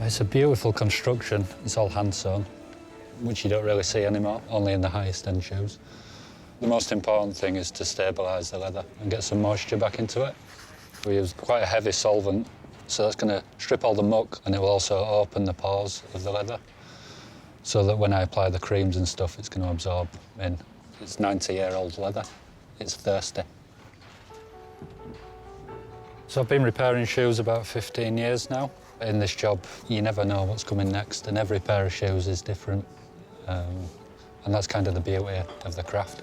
It's a beautiful construction. It's all hand-sewn, which you don't really see anymore, only in the highest end shoes. The most important thing is to stabilise the leather and get some moisture back into it. We use quite a heavy solvent, so that's going to strip all the muck, and it will also open the pores of the leather, so that when I apply the creams and stuff, it's going to absorb in. It's 90-year-old leather. It's thirsty. So I've been repairing shoes about 15 years now. In this job, you never know what's coming next, and every pair of shoes is different. And that's kind of the beauty of the craft.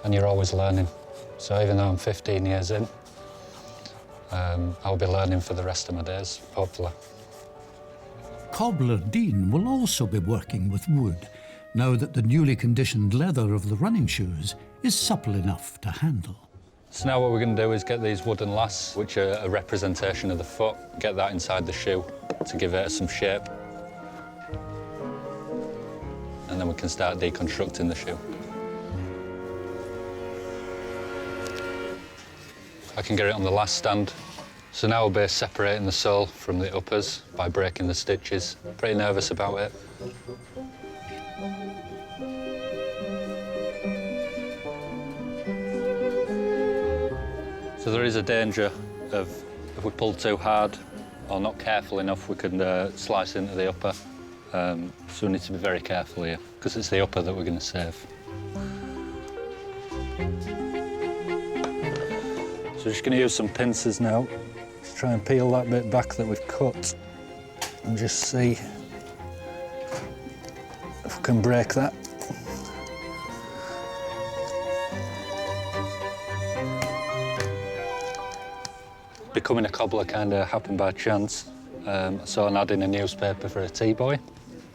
And you're always learning. So even though I'm 15 years in, I'll be learning for the rest of my days, hopefully. Cobbler Dean will also be working with wood, now that the newly conditioned leather of the running shoes is supple enough to handle. So now what we're going to do is get these wooden lasts, which are a representation of the foot, get that inside the shoe to give it some shape. And then we can start deconstructing the shoe. I can get it on the last stand. So now we'll be separating the sole from the uppers by breaking the stitches. Pretty nervous about it. So there is a danger of, if we pull too hard or not careful enough, we could slice into the upper. So we need to be very careful here, because it's the upper that we're going to save. So we're just going to use some pincers now to try and peel that bit back that we've cut and just see if we can break that. Becoming a cobbler kind of happened by chance. I saw an ad in a newspaper for a tea boy,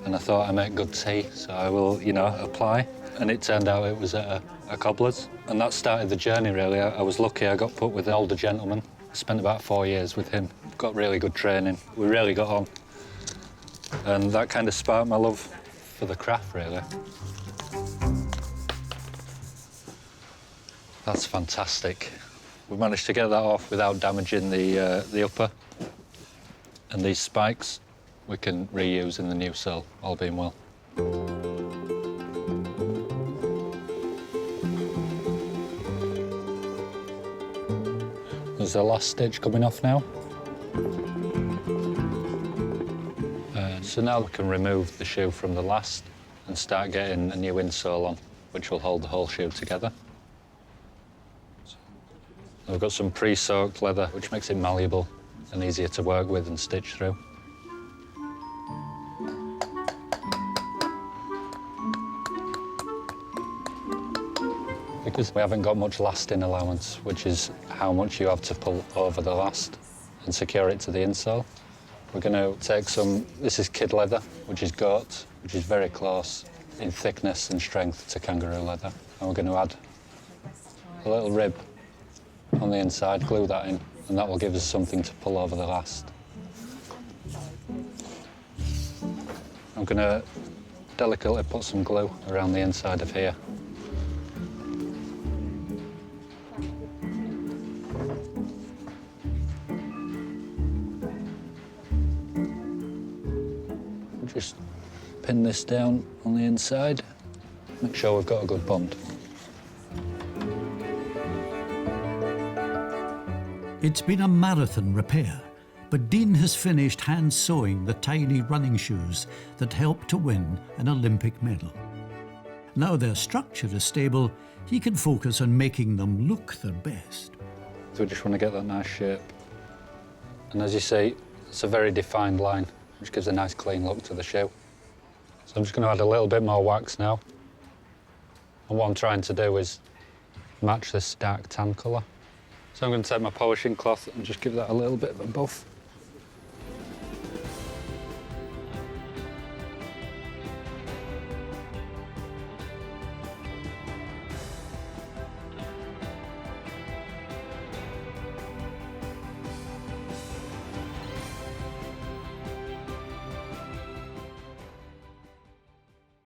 and I thought I make good tea, so I will, you know, apply. And it turned out it was at a cobbler's, and that started the journey, really. I was lucky. I got put with an older gentleman. I spent about 4 years with him. Got really good training. We really got on. And that kind of sparked my love for the craft, really. That's fantastic. We managed to get that off without damaging the upper. And these spikes we can reuse in the new sole, all being well. There's the last stitch coming off now. So now we can remove the shoe from the last and start getting a new insole on, which will hold the whole shoe together. We've got some pre-soaked leather, which makes it malleable and easier to work with and stitch through. Because we haven't got much lasting allowance, which is how much you have to pull over the last and secure it to the insole, we're going to take some, this is kid leather, which is goat, which is very close in thickness and strength to kangaroo leather. And we're going to add a little rib on the inside, glue that in, and that will give us something to pull over the last. I'm going to delicately put some glue around the inside of here. Just pin this down on the inside, make sure we've got a good bond. It's been a marathon repair, but Dean has finished hand sewing the tiny running shoes that helped to win an Olympic medal. Now their structure is stable, he can focus on making them look their best. So we just want to get that nice shape. And as you see, it's a very defined line, which gives a nice clean look to the shoe. So I'm just going to add a little bit more wax now. And what I'm trying to do is match this dark tan colour. So I'm going to take my polishing cloth and just give that a little bit of a buff.